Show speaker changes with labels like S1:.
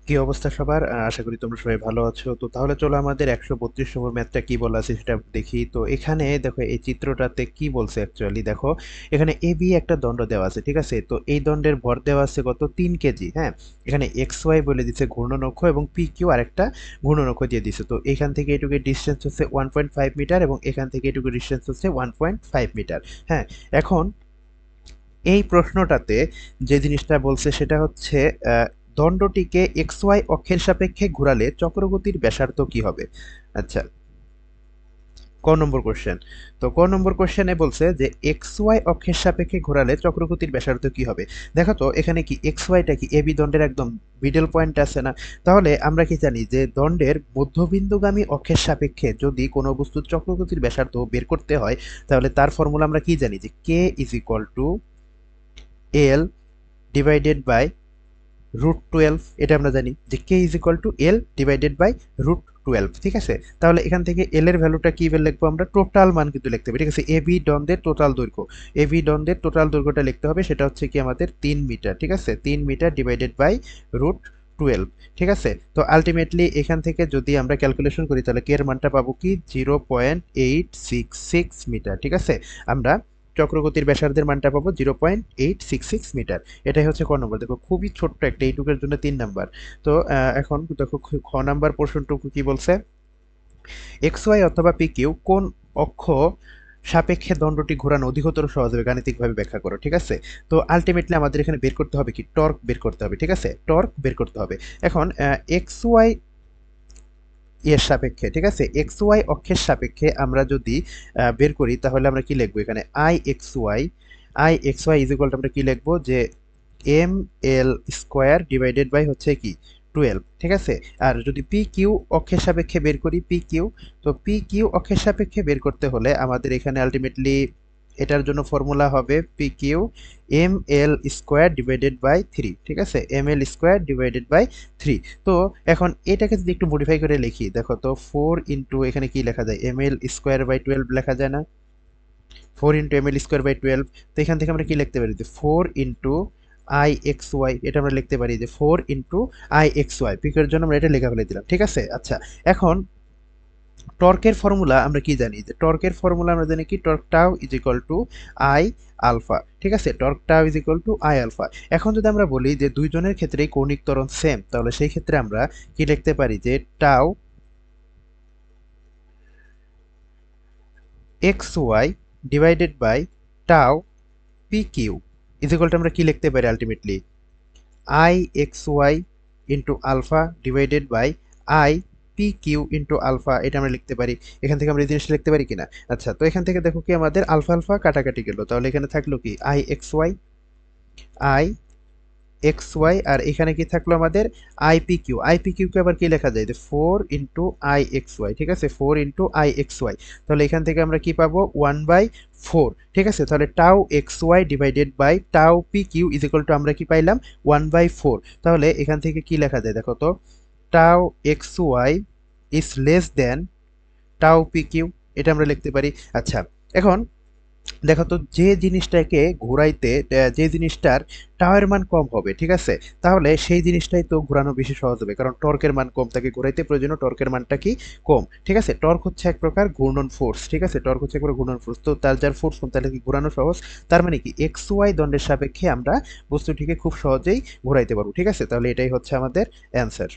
S1: কি অবস্থা সবার? আশা করি তোমরা সবাই ভালো আছো। তো তাহলে চলো আমাদের ১৩২ নম্বর ম্যাথটা কি বলা আছে সেটা দেখি। তো এখানে দেখো এই চিত্রটাতে কি বলছে অ্যাকচুয়ালি দেখো, এখানে AB একটা দণ্ড দেওয়া আছে, ঠিক আছে? তো এই দণ্ডের ভর দেওয়া আছে কত? ৩ কেজি, হ্যাঁ? এখানে XY বলে দিছে ঘূর্ণন অক্ষ এবং PQ আরেকটা ঘূর্ণন অক্ষ দিয়ে দিছে। তো এখান থেকে এটুকুর ডিসটেন্স হচ্ছে 1.5 মিটার এবং এখান থেকে এটুকুর ডিসটেন্স হচ্ছে 1.5 মিটার, হ্যাঁ? এখন এই প্রশ্নটাতে যে জিনিসটা বলছে সেটা হচ্ছে দণ্ডটিকে এক্স ওয়াই অক্ষের সাপেক্ষে ঘোরালে চক্রগতির ব্যাসার্ধ কি হবে? আচ্ছা, ক নম্বর কোশ্চেন। তো ক নম্বর কোশ্চেনে বলছে যে এক্স ওয়াই অক্ষের সাপেক্ষে ঘোরালে চক্রগতির ব্যাসার্ধ কি হবে। দেখো তো এখানে কি এক্স ওয়াইটা কি এবি দণ্ডের একদম মিডল পয়েন্ট আছে না? তাহলে আমরা কি জানি যে দণ্ডের মধ্যবিন্দুগামী অক্ষের সাপেক্ষে যদি কোনো বস্তুর চক্রগতির ব্যাসার্ধ বের করতে হয়, তাহলে তার ফর্মুলা আমরা কি জানি যে k is equal to l divided by √12। এটা আমরা জানি যে k is equal to l divided by √12, ঠিক আছে? তাহলে এখান থেকে এল এর ভ্যালুটা কি লিখবো আমরা? টোটাল মান কিন্তু লিখতে হবে, ঠিক আছে? এবি দন্ডের টোটাল দৈর্ঘ্য, এবি দন্ডের টোটাল দৈর্ঘ্যটা লিখতে হবে, সেটা হচ্ছে কি আমাদের 3 মিটার, ঠিক আছে? 3 মিটার ডিভাইডেড বাই √12, ঠিক আছে? তো আলটিমেটলি এখান থেকে যদি আমরা ক্যালকুলেশন করি তাহলে কে এর মানটা পাবো কি 0.866 মিটার, ঠিক আছে? আমরা চক্রগতির ব্যাসার্ধের মানটা পাবো 0.866 মিটার। এটাই হচ্ছে ক নম্বর। দেখো খুবই ছোট্ট একটা, এইটুকের জন্য 3 নাম্বার। তো এখন দেখো খ নাম্বার পোর্শনটুকু কি বলছে, এক্স ওয়াই অথবা পি কিউ কোন অক্ষ সাপেক্ষে দণ্ডটি ঘোরানো অধিকতর সহজ হবে গাণিতিকভাবে ব্যাখ্যা করো, ঠিক আছে? তো আলটিমেটলি আমাদের এখানে বের করতে হবে কি, টর্ক বের করতে হবে, ঠিক আছে? টর্ক বের করতে হবে। এখন এক্স ওয়াই এর সাপেক্ষে, ঠিক আছে? এক্স ওয়াই অক্ষের সাপেক্ষে আমরা যদি বের করি তাহলে আমরা কি লিখবো এখানে? I x y is equal to আমরা কি লিখবো যে m l square divided by হচ্ছে কি 12, ঠিক আছে? আর যদি পি কিউ অক্ষের সাপেক্ষে বের করি, পি কিউ, তো পি কিউ অক্ষের সাপেক্ষে বের করতে হলে আমাদের এখানে আলটিমেটলি এটার জন্য ফর্মুলা হবে p q m l square divided by 3, ঠিক আছে? M l square divided by 3। তো এখন এটাকে যদি একটু মডিফাই করে লিখি, দেখো তো 4 ইন্টু এখানে কি লেখা যায়, এম এল স্কোয়ার বাই 12 লেখা যায় না? 4 into m l square by 12। তো এখান থেকে আমরা কি লিখতে পারি যে 4 ইন্টু আই এক্স ওয়াই, এটা আমরা লিখতে পারি যে 4 ইন্টু আই এক্স ওয়াই, পিকের জন্য আমরা এটা লেখা ফেলে দিলাম, ঠিক আছে? আচ্ছা, এখন টর্কের ফর্মুলা আমরা কি জানি, যে টর্কের ফর্মুলা আমরা জানি কি, torque tau is equal to I alpha, ঠিক আছে? Torque tau is equal to I alpha. এখন যদি আমরা বলি যে দুইজনের ক্ষেত্রেই কৌণিক ত্বরণ সেম, তাহলে সেই ক্ষেত্রে আমরা কি লিখতে পারি যে tau x y divided by tau p q is equal to আমরা কি লিখতে পারি ultimately I x y into alpha divided by I p q into alpha, এটা আমরা লিখতে পারি। এখান থেকে আমরা এই জিনিসটা লিখতে পারি কিনা? আচ্ছা, তো এখান থেকে দেখো কি আমাদের আলফা আলফা কাটাকাটি গেল, তাহলে এখানে থাকলো কি আই এক্স ওয়াই, আর এখানে কি থাকলো আমাদের আইপি কিউ। আইপি কিউকে আবার কি লেখা যায় যে 4 ইন্টু আই এক্স ওয়াই, ঠিক আছে? 4 ইন্টু আই এক্স ওয়াই। তাহলে এখান থেকে আমরা কি পাবো 1/4, ঠিক আছে? তাহলে tau x y divided by tau p q is equal to আমরা কি পাইলাম 1/4। তাহলে এখান থেকে কি লেখা যায় দেখো তো, tau x y is less than tau p q, এটা আমরা লিখতে পারি। আচ্ছা, এখন দেখো তো যে জিনিসটাকে ঘোরাইতে যে জিনিসটার টাওয়ার মান কম হবে, ঠিক আছে? তাহলে সেই জিনিসটাই তো ঘোরানো বেশি সহজ হবে, কারণ টর্কের মান কম, তাকে ঘোরাইতে প্রয়োজনীয় টর্কের মানটা কি কম, ঠিক আছে? টর্ক হচ্ছে এক প্রকার ঘূর্ণন ফোর্স, ঠিক আছে? টর্ক হচ্ছে এক প্রকার ঘূর্ণন ফোর্স, তো তার যার ফোর্স কম তাহলে কি ঘোরানো সহজ। তার মানে কি এক্স ওয়াই দণ্ডের সাপেক্ষে আমরা বস্তুটিকে খুব সহজেই ঘোরাইতে পারবো, ঠিক আছে? তাহলে এটাই হচ্ছে আমাদের অ্যান্সার।